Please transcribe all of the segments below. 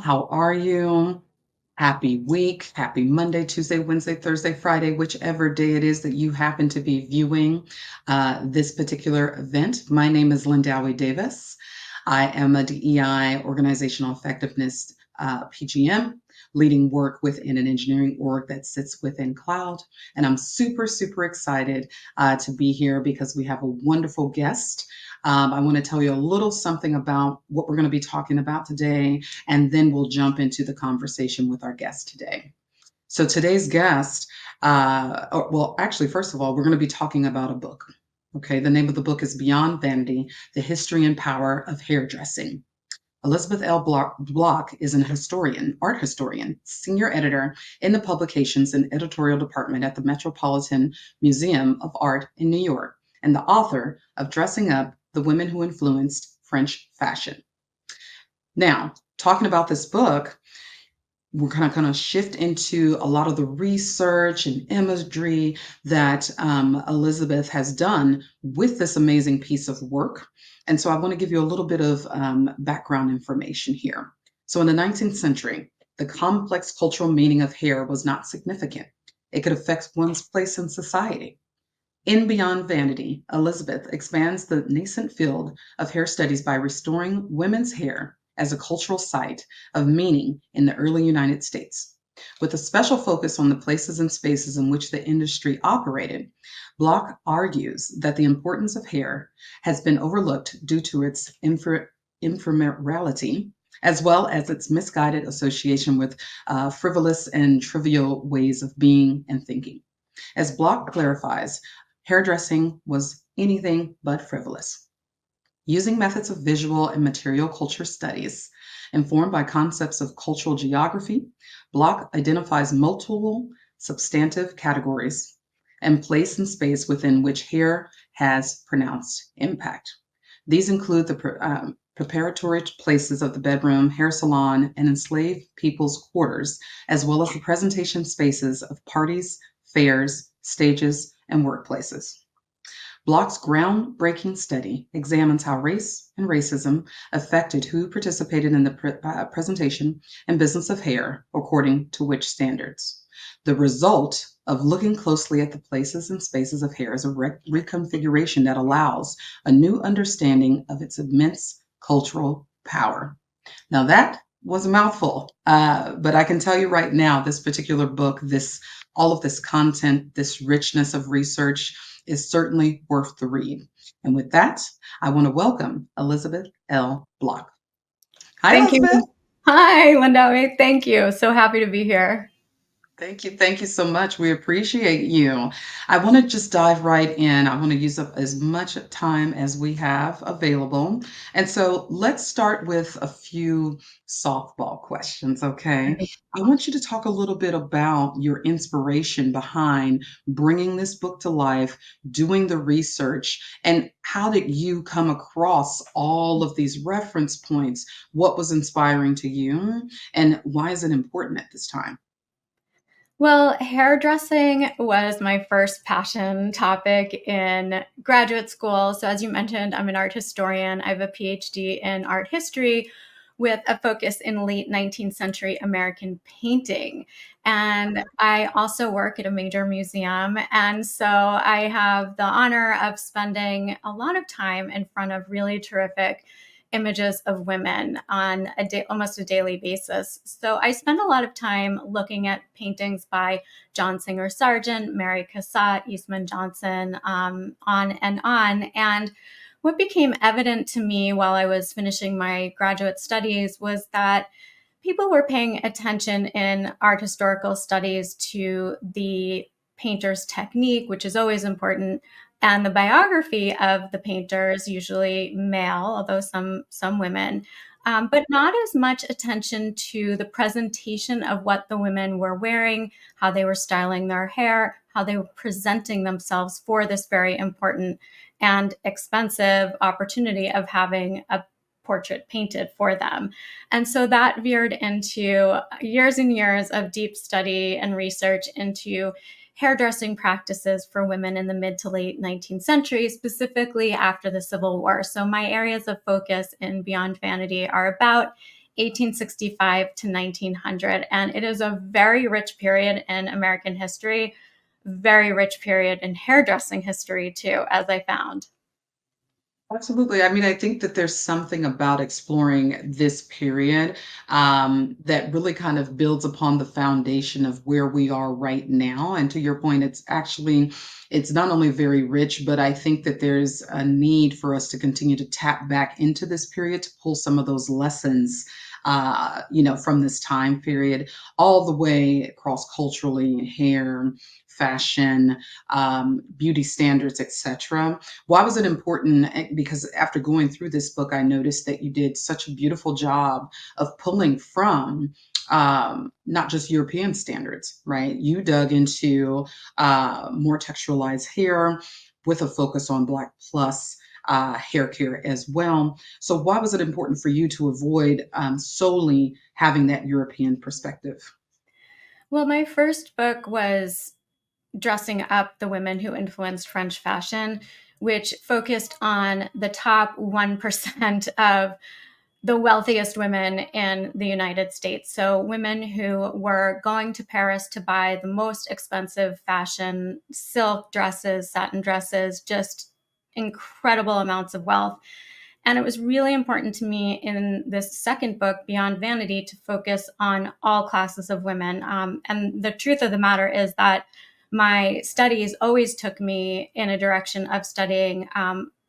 How are you? Happy week. Happy Monday, Tuesday, Wednesday, Thursday, Friday, whichever day it is that you happen to be viewing this particular event. My name is Lindawi Davis. I am a DEI organizational effectiveness PGM, leading work within an engineering org that sits within cloud. And I'm super, super excited to be here because we have a wonderful guest. I want to tell you a little something about what we're going to be talking about today, and then we'll jump into the conversation with our guest today. So today's guest, well, actually, first of all, we're going to be talking about a book. Okay, the name of the book is Beyond Vanity: The History and Power of Hairdressing. Elizabeth L. Block is an historian, art historian, senior editor in the publications and editorial department at the Metropolitan Museum of Art in New York, and the author of Dressing Up: The Women Who Influenced French Fashion. Now, talking about this book, we're kind of going to shift into a lot of the research and imagery that Elizabeth has done with this amazing piece of work. And so I want to give you a little bit of background information here. So in the 19th century, the complex cultural meaning of hair was not significant. It could affect one's place in society. In Beyond Vanity, Elizabeth expands the nascent field of hair studies by restoring women's hair as a cultural site of meaning in the early United States. With a special focus on the places and spaces in which the industry operated, Block argues that the importance of hair has been overlooked due to its ephemerality, as well as its misguided association with frivolous and trivial ways of being and thinking. As Block clarifies, hairdressing was anything but frivolous. Using methods of visual and material culture studies informed by concepts of cultural geography, Block identifies multiple substantive categories and place and space within which hair has pronounced impact. These include the preparatory places of the bedroom, hair salon, and enslaved people's quarters, as well as the presentation spaces of parties, fairs, stages, and workplaces. Block's groundbreaking study examines how race and racism affected who participated in the presentation and business of hair, according to which standards. The result of looking closely at the places and spaces of hair is a reconfiguration that allows a new understanding of its immense cultural power. Now, that was a mouthful, but I can tell you right now, this particular book, all of this content, this richness of research is certainly worth the read. And with that, I want to welcome Elizabeth L. Block. Hi, Thank you. Elizabeth. Hi, Linda. Thank you. So happy to be here. Thank you. Thank you so much. We appreciate you. I want to just dive right in. I want to use up as much time as we have available. And so let's start with a few softball questions, okay? I want you to talk a little bit about your inspiration behind bringing this book to life, doing the research, and how did you come across all of these reference points? What was inspiring to you, and why is it important at this time? Well, hairdressing was my first passion topic in graduate school. So, as you mentioned, I'm an art historian. I have a PhD in art history with a focus in late 19th century American painting. And I also work at a major museum. And so I have the honor of spending a lot of time in front of really terrific images of women on almost a daily basis. So I spend a lot of time looking at paintings by John Singer Sargent, Mary Cassatt, Eastman Johnson, on and on. And what became evident to me while I was finishing my graduate studies was that people were paying attention in art historical studies to the painter's technique, which is always important, and the biography of the painters, usually male, although some women, but not as much attention to the presentation of what the women were wearing, how they were styling their hair, how they were presenting themselves for this very important and expensive opportunity of having a portrait painted for them. And so that veered into years and years of deep study and research into hairdressing practices for women in the mid to late 19th century, specifically after the Civil War. So my areas of focus in Beyond Vanity are about 1865 to 1900. And it is a very rich period in American history, very rich period in hairdressing history, too, as I found. Absolutely. I mean, I think that there's something about exploring this period that really kind of builds upon the foundation of where we are right now. And to your point, it's not only very rich, but I think that there's a need for us to continue to tap back into this period to pull some of those lessons, from this time period all the way across culturally, hair, fashion, beauty standards, etc. Why was it important? Because after going through this book, I noticed that you did such a beautiful job of pulling from not just European standards, right? You dug into more texturalized hair with a focus on Black plus hair care as well. So, why was it important for you to avoid solely having that European perspective? Well, my first book was dressing up the women who influenced French fashion, which focused on the top 1% of the wealthiest women in the United States. So, women who were going to Paris to buy the most expensive fashion, silk dresses, satin dresses, just incredible amounts of wealth. And it was really important to me in this second book, Beyond Vanity, to focus on all classes of women. And the truth of the matter is that my studies always took me in a direction of studying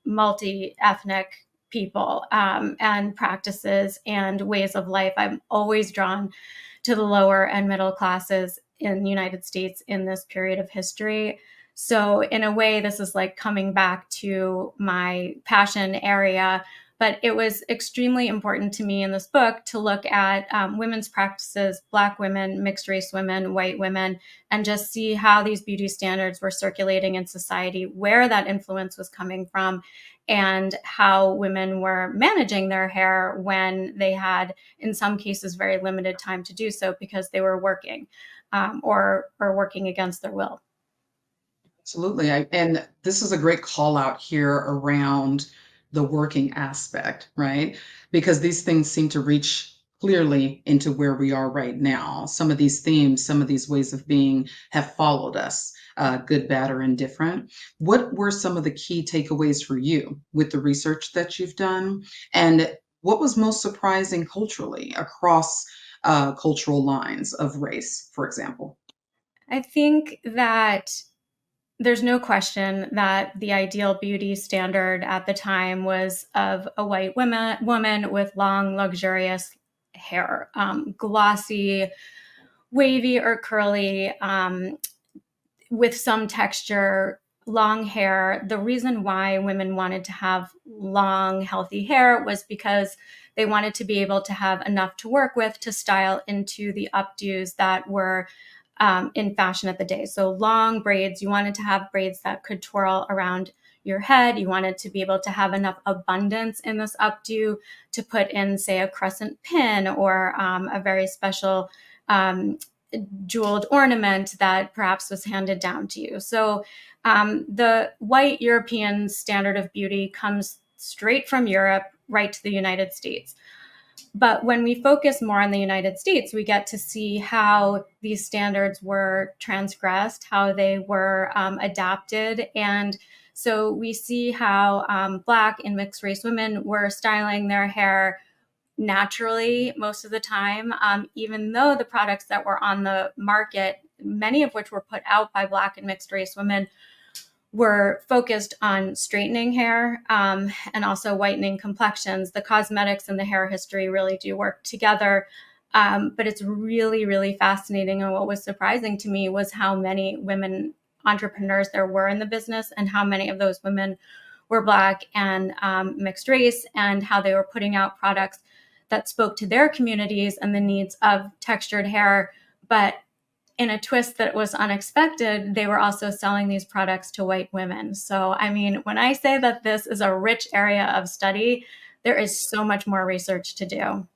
multi ethnic people and practices and ways of life. I'm always drawn to the lower and middle classes in the United States in this period of history. So, in a way, this is like coming back to my passion area. But it was extremely important to me in this book to look at women's practices, Black women, mixed race women, white women, and just see how these beauty standards were circulating in society, where that influence was coming from, and how women were managing their hair when they had, in some cases, very limited time to do so because they were working or working against their will. Absolutely. And this is a great call out here around the working aspect, right? Because these things seem to reach clearly into where we are right now. Some of these themes, some of these ways of being have followed us, good, bad, or indifferent. What were some of the key takeaways for you with the research that you've done? And what was most surprising culturally across cultural lines of race, for example? I think that there's no question that the ideal beauty standard at the time was of a white woman with long, luxurious hair, glossy, wavy or curly, with some texture, long hair. The reason why women wanted to have long, healthy hair was because they wanted to be able to have enough to work with to style into the updos that were in fashion at the day. So long braids, you wanted to have braids that could twirl around your head. You wanted to be able to have enough abundance in this updo to put in, say, a crescent pin or a very special jeweled ornament that perhaps was handed down to you. So the white European standard of beauty comes straight from Europe right to the United States. But when we focus more on the United States, we get to see how these standards were transgressed, how they were adapted. And so we see how Black and mixed race women were styling their hair naturally most of the time, even though the products that were on the market, many of which were put out by Black and mixed race women, were focused on straightening hair and also whitening complexions. The cosmetics and the hair history really do work together. But it's really, really fascinating. And what was surprising to me was how many women entrepreneurs there were in the business and how many of those women were Black and mixed race, and how they were putting out products that spoke to their communities and the needs of textured hair. But in a twist that was unexpected, they were also selling these products to white women. So, I mean, when I say that this is a rich area of study, there is so much more research to do.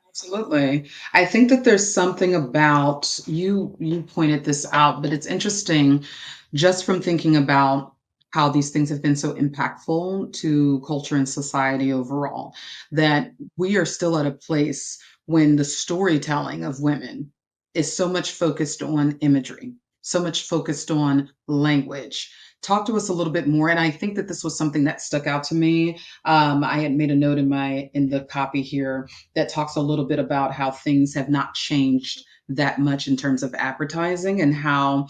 Absolutely. I think that there's something about you pointed this out, but it's interesting just from thinking about how these things have been so impactful to culture and society overall, that we are still at a place when the storytelling of women is so much focused on imagery, so much focused on language. Talk to us a little bit more. And I think that this was something that stuck out to me. I had made a note in the copy here that talks a little bit about how things have not changed that much in terms of advertising, and how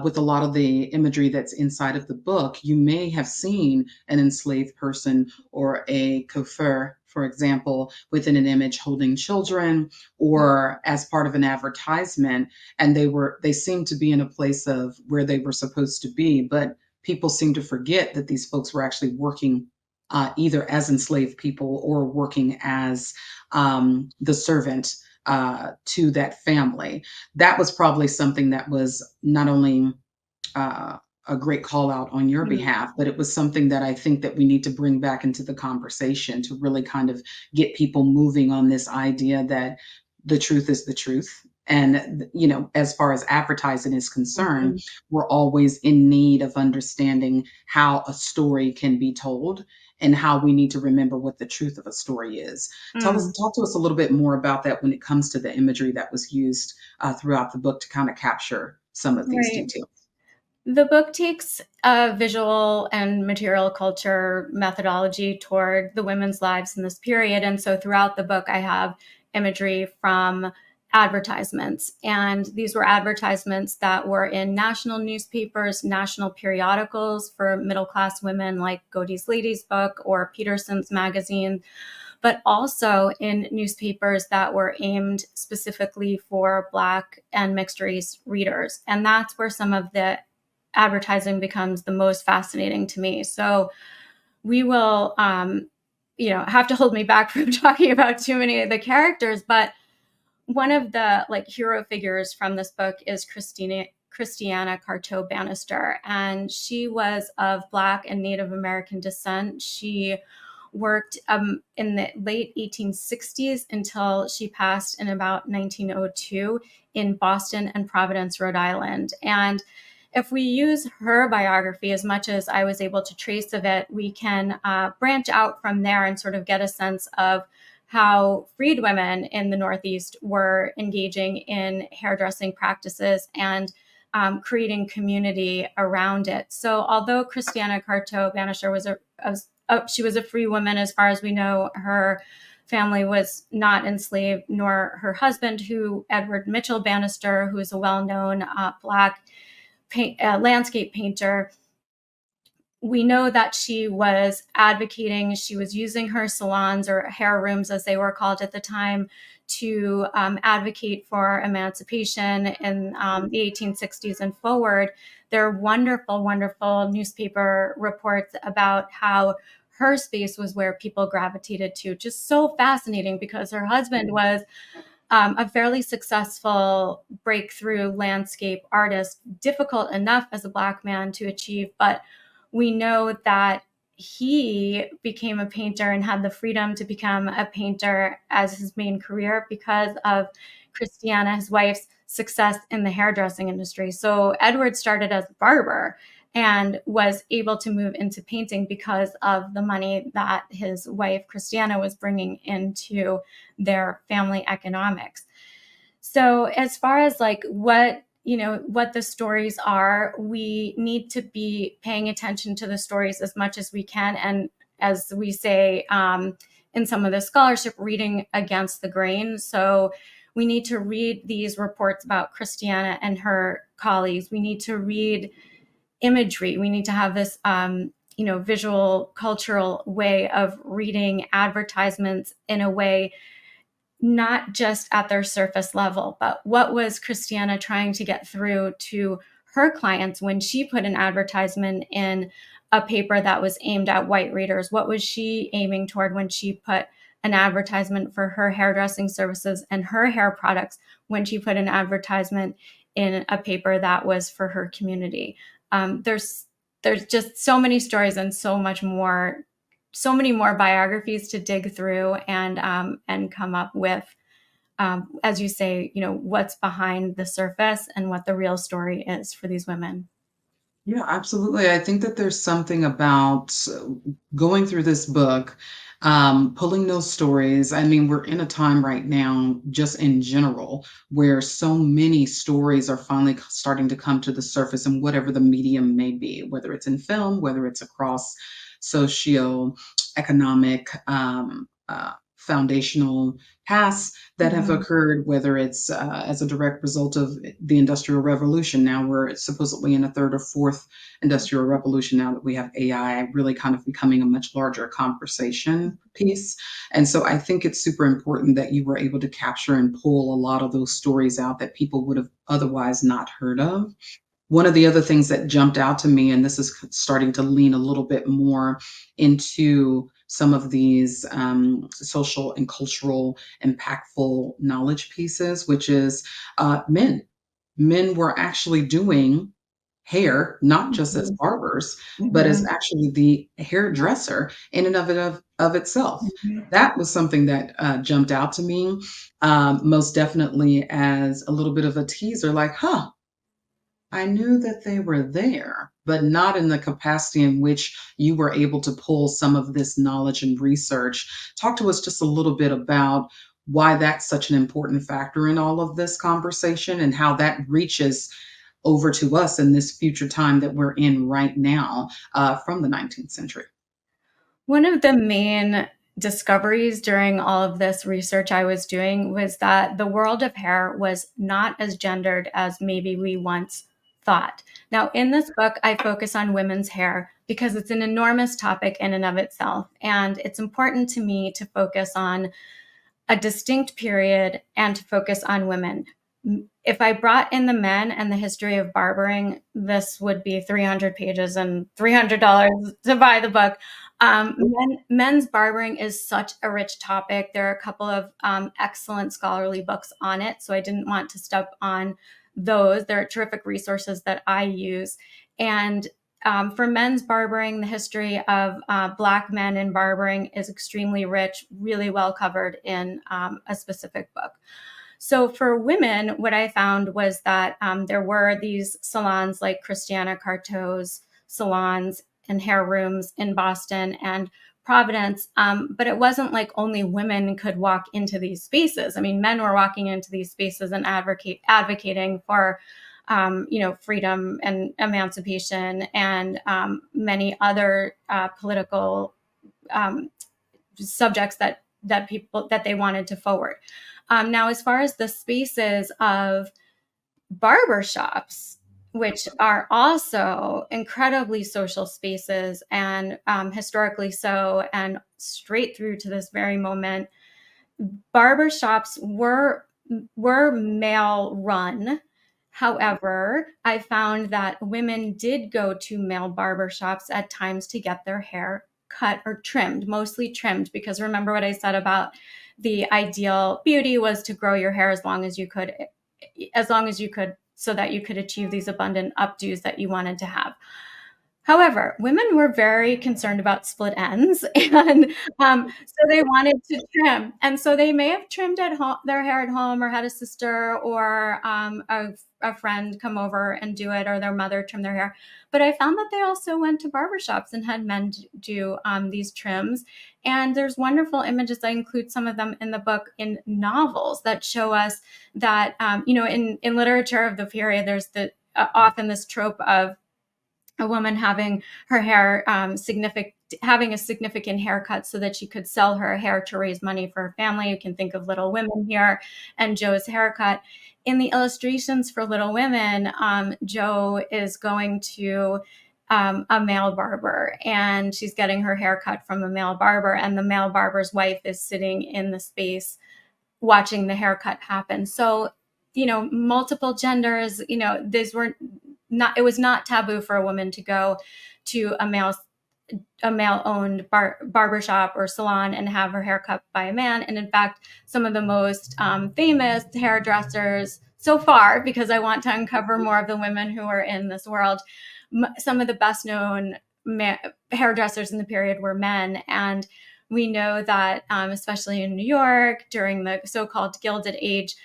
with a lot of the imagery that's inside of the book, you may have seen an enslaved person or a coiffeur, for example, within an image holding children or as part of an advertisement. And they seemed to be in a place of where they were supposed to be, but people seem to forget that these folks were actually working either as enslaved people or working as the servant to that family. That was probably something that was not only uh, a great call out on your Mhm. behalf, but it was something that I think that we need to bring back into the conversation to really kind of get people moving on this idea that the truth is the truth. And, as far as advertising is concerned, Mhm. we're always in need of understanding how a story can be told and how we need to remember what the truth of a story is. Mm. Talk to us a little bit more about that when it comes to the imagery that was used throughout the book to kind of capture some of these Right. details. The book takes a visual and material culture methodology toward the women's lives in this period. And so throughout the book, I have imagery from advertisements. And these were advertisements that were in national newspapers, national periodicals for middle class women, like Godey's Lady's Book or Peterson's Magazine, but also in newspapers that were aimed specifically for Black and mixed race readers. And that's where some of the advertising becomes the most fascinating to me. So we will, have to hold me back from talking about too many of the characters, but one of the like hero figures from this book is Christiana Carto Bannister, and she was of Black and Native American descent. She worked in the late 1860s until she passed in about 1902 in Boston and Providence, Rhode Island. And if we use her biography as much as I was able to trace of it, we can branch out from there and sort of get a sense of how freed women in the Northeast were engaging in hairdressing practices and creating community around it. So, although Christiana Carto Bannister she was a free woman, as far as we know, her family was not enslaved, nor her husband, who Edward Mitchell Bannister, who is a well-known Black landscape painter. We know that she was advocating, she was using her salons, or hair rooms as they were called at the time, to advocate for emancipation in the 1860s and forward. There are wonderful, wonderful newspaper reports about how her space was where people gravitated to. Just so fascinating, because her husband was a fairly successful breakthrough landscape artist, difficult enough as a Black man to achieve, but we know that he became a painter and had the freedom to become a painter as his main career because of Christiana, his wife's success in the hairdressing industry. So Edward started as a barber and was able to move into painting because of the money that his wife Christiana was bringing into their family economics. So as far as like what the stories are, we need to be paying attention to the stories as much as we can, and as we say in some of the scholarship, reading against the grain. So we need to read these reports about Christiana and her colleagues. We need to read imagery. We need to have this visual cultural way of reading advertisements in a way not just at their surface level, but what was Christiana trying to get through to her clients when she put an advertisement in a paper that was aimed at white readers? What was she aiming toward when she put an advertisement for her hairdressing services and her hair products, when she put an advertisement in a paper that was for her community? There's just so many stories and so many more biographies to dig through and come up with, as you say, what's behind the surface and what the real story is for these women. Yeah, absolutely. I think that there's something about going through this book. Pulling those stories. I mean, we're in a time right now, just in general, where so many stories are finally starting to come to the surface in whatever the medium may be, whether it's in film, whether it's across socio-economic foundational paths that have Mhm. occurred, whether it's as a direct result of the Industrial Revolution. Now we're supposedly in a third or fourth Industrial Revolution now that we have AI really kind of becoming a much larger conversation piece. And so I think it's super important that you were able to capture and pull a lot of those stories out that people would have otherwise not heard of. One of the other things that jumped out to me, and this is starting to lean a little bit more into some of these social and cultural impactful knowledge pieces, which is men. Men were actually doing hair, not just as Mhm. barbers, but as Mhm. actually the hairdresser in and of itself. Mhm. That was something that jumped out to me, most definitely as a little bit of a teaser, like, huh, I knew that they were there, but not in the capacity in which you were able to pull some of this knowledge and research. Talk to us just a little bit about why that's such an important factor in all of this conversation and how that reaches over to us in this future time that we're in right now from the 19th century. One of the main discoveries during all of this research I was doing was that the world of hair was not as gendered as maybe we once thought. Now, in this book, I focus on women's hair because it's an enormous topic in and of itself. And it's important to me to focus on a distinct period and to focus on women. If I brought in the men and the history of barbering, this would be 300 pages and $300 to buy the book. Men's barbering is such a rich topic. There are a couple of excellent scholarly books on it, so I didn't want to step on those. There are terrific resources that I use. And for men's barbering, the history of Black men in barbering is extremely rich, really well covered in a specific book. So for women, what I found was that there were these salons like Christiana Carto's salons and hair rooms in Boston and Providence, but it wasn't like only women could walk into these spaces. I mean, men were walking into these spaces and advocating for freedom and emancipation and many other political um, subjects that they wanted to forward. Now, as far as the spaces of barbershops, which are also incredibly social spaces and historically so, and straight through to this very moment, barbershops were male run. However, I found that women did go to male barbershops at times to get their hair cut or trimmed, mostly trimmed, because remember what I said about the ideal beauty was to grow your hair as long as you could, so that you could achieve these abundant updos that you wanted to have. However, women were very concerned about split ends, and so they wanted to trim. And so they may have trimmed at home, their hair at home, or had a sister or a friend come over and do it, or their mother trim their hair. But I found that they also went to barbershops and had men do these trims. And there's wonderful images. I include some of them in the book in novels that show us that, in literature of the period, there's often this trope of a woman having her hair having a significant haircut so that she could sell her hair to raise money for her family. You can think of Little Women here and Joe's haircut. In the illustrations for Little Women, Joe is going to a male barber and she's getting her hair cut from a male barber, and the male barber's wife is sitting in the space watching the haircut happen. So, multiple genders, these were not, it was not taboo for a woman to go to a male owned barbershop or salon and have her hair cut by a man. And in fact, some of the most famous hairdressers so far, because I want to uncover more of the women who are in this world, some of the best known hairdressers in the period were men. And We know that, especially in New York during the so-called Gilded Age,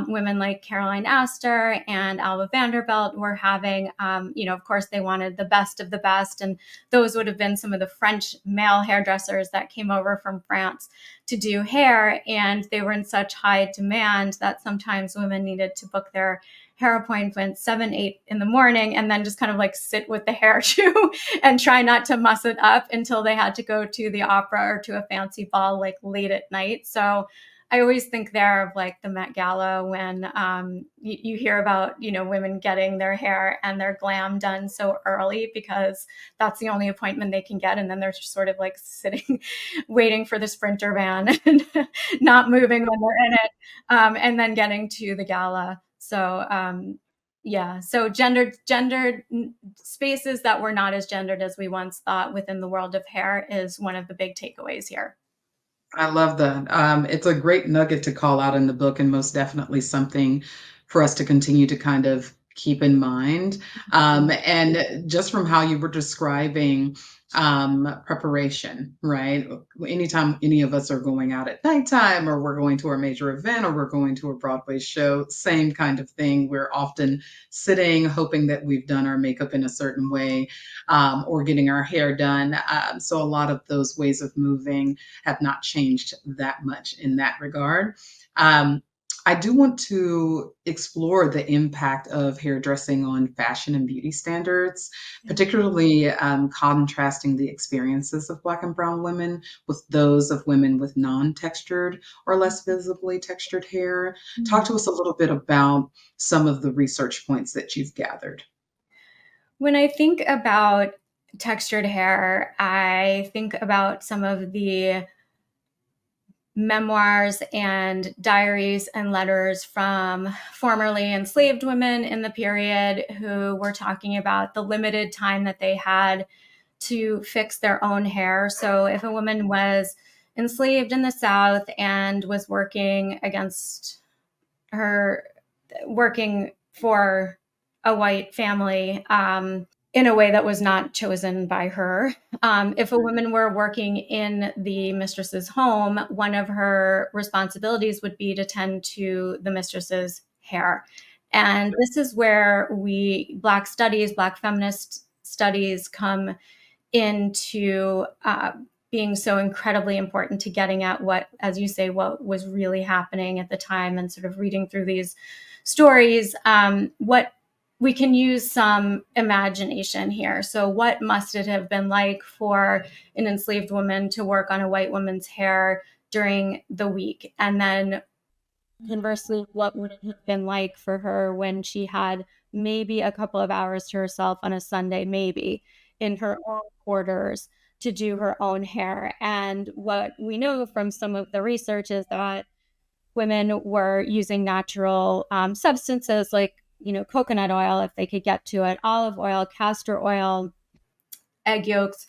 women like Caroline Astor and Alva Vanderbilt were having, of course, they wanted the best of the best. And those would have been some of the French male hairdressers that came over from France to do hair. And they were in such high demand that sometimes women needed to book their hair appointments 7, 8 in the morning and then just kind of like sit with the hair too and try not to muss it up until they had to go to the opera or to a fancy ball like late at night. So I always think there of like the Met Gala when you hear about, women getting their hair and their glam done so early because that's the only appointment they can get. And then they're just sort of like sitting, waiting for the Sprinter van and not moving when they're in it, and then getting to the gala. So yeah, so gendered spaces that were not as gendered as we once thought within the world of hair is one of the big takeaways here. I love that. It's a great nugget to call out in the book, and most definitely something for us to continue to kind of keep in mind. And just from how you were describing preparation, right? Anytime any of us are going out at nighttime, or we're going to a major event, or we're going to a Broadway show, same kind of thing. We're often sitting, hoping that we've done our makeup in a certain way, or getting our hair done. So a lot of those ways of moving have not changed that much in that regard. Um, I do want to explore the impact of hairdressing on fashion and beauty standards, particularly contrasting the experiences of Black and Brown women with those of women with non textured or less visibly textured hair. Talk to us a little bit about some of the research points that you've gathered. When I think about textured hair, I think about some of the memoirs and diaries and letters from formerly enslaved women in the period who were talking about the limited time that they had to fix their own hair. So if a woman was enslaved in the South and was working for a white family, in a way that was not chosen by her. If a woman were working in the mistress's home, one of her responsibilities would be to tend to the mistress's hair. And this is where Black feminist studies come into being so incredibly important to getting at what, as you say, what was really happening at the time, and sort of reading through these stories, what we can use some imagination here. So what must it have been like for an enslaved woman to work on a white woman's hair during the week? And then conversely, what would it have been like for her when she had maybe a couple of hours to herself on a Sunday, maybe in her own quarters to do her own hair? And what we know from some of the research is that women were using natural substances like, coconut oil, if they could get to it, olive oil, castor oil, egg yolks,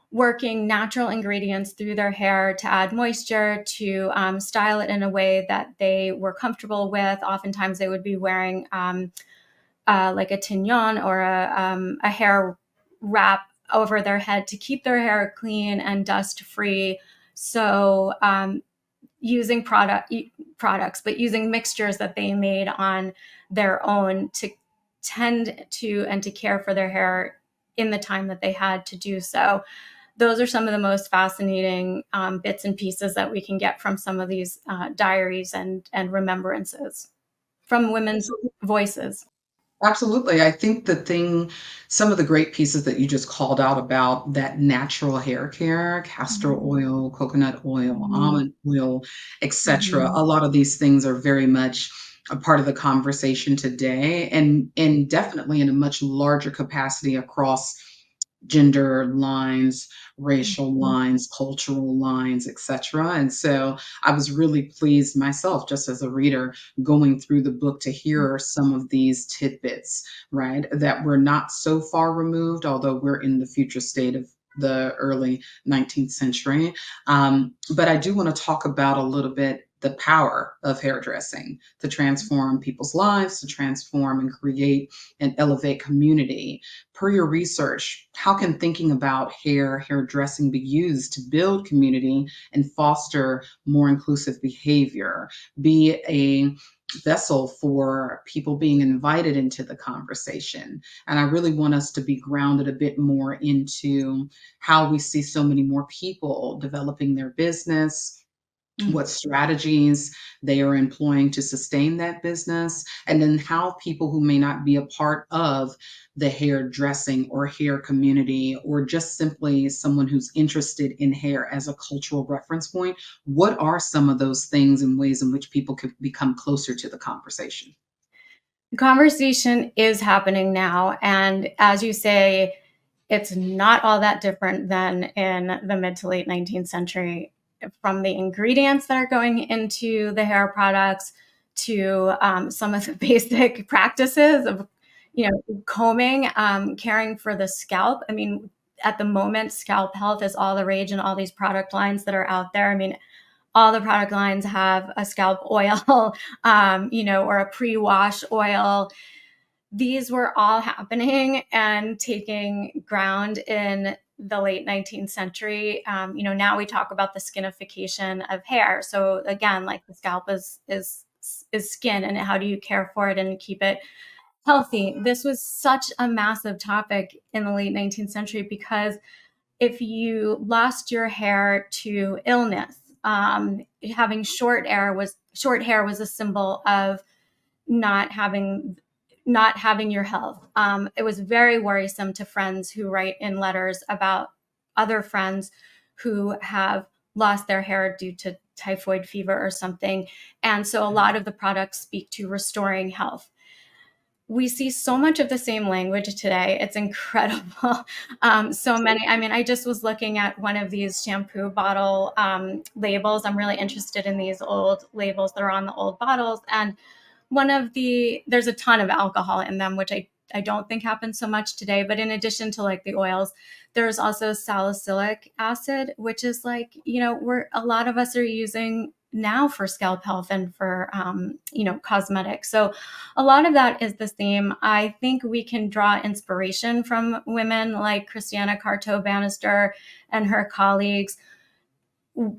working natural ingredients through their hair to add moisture, to style it in a way that they were comfortable with. Oftentimes they would be wearing like a tignon or a hair wrap over their head to keep their hair clean and dust free. So using products, but using mixtures that they made on their own to tend to and to care for their hair in the time that they had to do so. Those are some of the most fascinating bits and pieces that we can get from some of these diaries and remembrances from women's voices. Absolutely. I think some of the great pieces that you just called out about that natural hair care, castor oil, coconut oil, Mhm. almond oil, etc. Mhm. A lot of these things are very much a part of the conversation today, and definitely in a much larger capacity across gender lines, racial Mhm. lines, cultural lines, etc. And so I was really pleased myself, just as a reader, going through the book to hear some of these tidbits, right? That we're not so far removed, although we're in the future state of the early 19th century. But I do want to talk about a little bit the power of hairdressing to transform people's lives, to transform and create and elevate community. Per your research, how can thinking about hairdressing be used to build community and foster more inclusive behavior, be a vessel for people being invited into the conversation? And I really want us to be grounded a bit more into how we see so many more people developing their business, Mhm. what strategies they are employing to sustain that business, and then how people who may not be a part of the hairdressing or hair community, or just simply someone who's interested in hair as a cultural reference point, what are some of those things and ways in which people could become closer to the conversation? The conversation is happening now. And as you say, it's not all that different than in the mid to late 19th century, from the ingredients that are going into the hair products to some of the basic practices of, combing, caring for the scalp. I mean, at the moment, scalp health is all the rage in all these product lines that are out there. I mean, all the product lines have a scalp oil, or a pre-wash oil. These were all happening and taking ground in the late 19th century. Now we talk about the skinification of hair. So again, like the scalp is skin, and how do you care for it and keep it healthy? This was such a massive topic in the late 19th century because if you lost your hair to illness, having short hair was a symbol of not having not having your health. It was very worrisome to friends who write in letters about other friends who have lost their hair due to typhoid fever or something. And so a lot of the products speak to restoring health. We see so much of the same language today. It's incredible. So many. I mean, I just was looking at one of these shampoo bottle labels. I'm really interested in these old labels that are on the old bottles. And there's a ton of alcohol in them, which I don't think happens so much today. But in addition to like the oils, there's also salicylic acid, which is like, we're a lot of us are using now for scalp health and for, cosmetics. So a lot of that is the same. I think we can draw inspiration from women like Christiana Carto Bannister and her colleagues.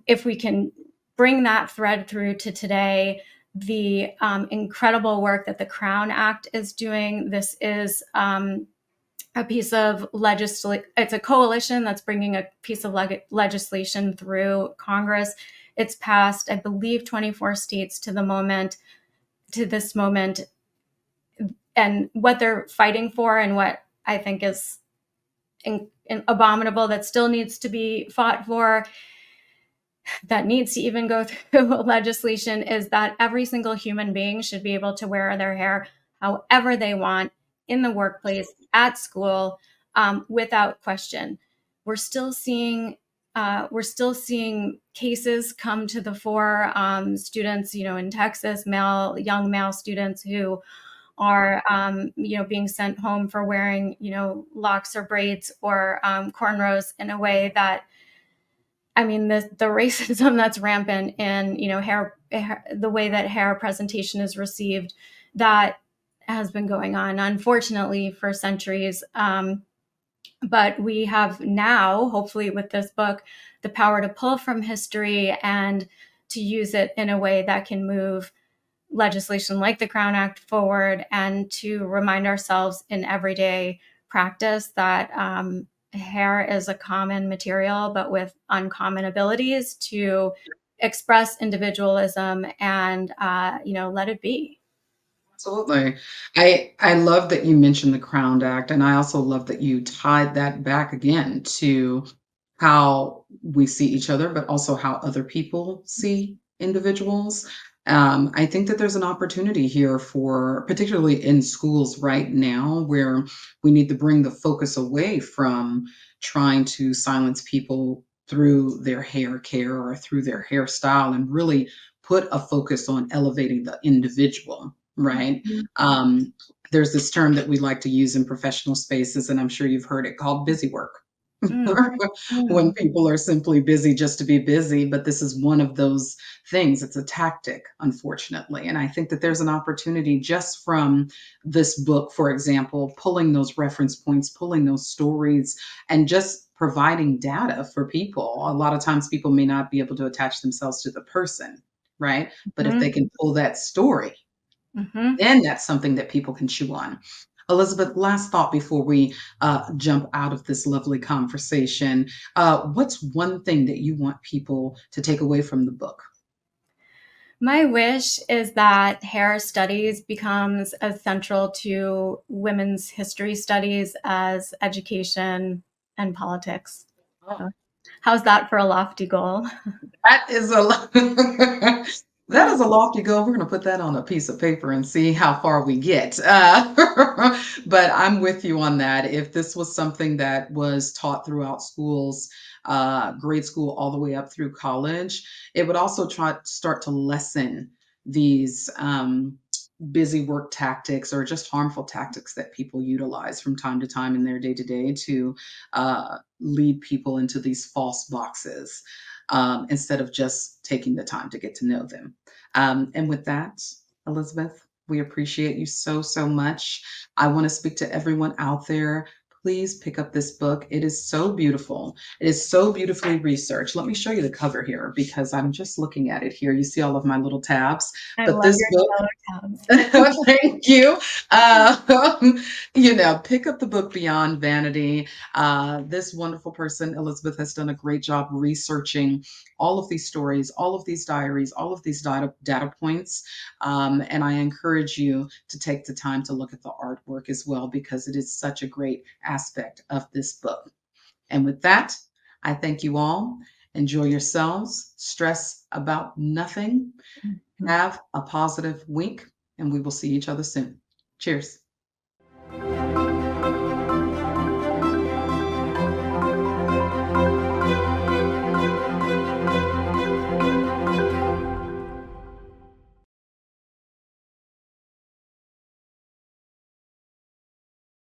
If we can bring that thread through to today, the incredible work that the Crown Act is doing. This is a piece of legislation. It's a coalition that's bringing a piece of legislation through Congress. It's passed, I believe, 24 states to this moment. And what they're fighting for, and what I think is abominable that still needs to be fought for, that needs to even go through legislation, is that every single human being should be able to wear their hair however they want in the workplace, at school, without question. We're still seeing cases come to the fore. Students, in Texas, young male students who are, being sent home for wearing, locks or braids or cornrows in a way that, I mean, the racism that's rampant in, hair, the way that hair presentation is received, that has been going on, unfortunately, for centuries. But we have now, hopefully, with this book, the power to pull from history and to use it in a way that can move legislation like the Crown Act forward, and to remind ourselves in everyday practice that hair is a common material, but with uncommon abilities to express individualism and, let it be. Absolutely. I love that you mentioned the Crown Act, and I also love that you tied that back again to how we see each other, but also how other people see individuals. I think that there's an opportunity here for, particularly in schools right now, where we need to bring the focus away from trying to silence people through their hair care or through their hairstyle, and really put a focus on elevating the individual, right? Mhm. There's this term that we like to use in professional spaces, and I'm sure you've heard it, called busy work. Mm, when mm, people are simply busy just to be busy. But this is one of those things. It's a tactic, unfortunately. And I think that there's an opportunity just from this book, for example, pulling those reference points, pulling those stories, and just providing data for people. A lot of times people may not be able to attach themselves to the person, right? But if they mhm, can pull that story, mhm. then that's something that people can chew on. Elizabeth, last thought before we jump out of this lovely conversation. What's one thing that you want people to take away from the book? My wish is that hair studies becomes as central to women's history studies as education and politics. Oh, So, how's that for a lofty goal? that is a that is a lofty goal. We're going to put that on a piece of paper and see how far we get. But I'm with you on that. If this was something that was taught throughout schools, grade school all the way up through college, it would also try start to lessen these busy work tactics or just harmful tactics that people utilize from time to time in their day to day to lead people into these false boxes instead of just taking the time to get to know them. And with that, Elizabeth, we appreciate you so, so much. I want to speak to everyone out there. Please pick up this book. It is so beautiful. It is so beautifully researched. Let me show you the cover here because I'm just looking at it here. You see all of my little tabs. I But love this your book, yellow tabs. thank you. Pick up the book Beyond Vanity. This wonderful person, Elizabeth, has done a great job researching all of these stories, all of these diaries, all of these data points. And I encourage you to take the time to look at the artwork as well because it is such a great aspect of this book. And with that, I thank you all. Enjoy yourselves. Stress about nothing. Have a positive week, and we will see each other soon. Cheers.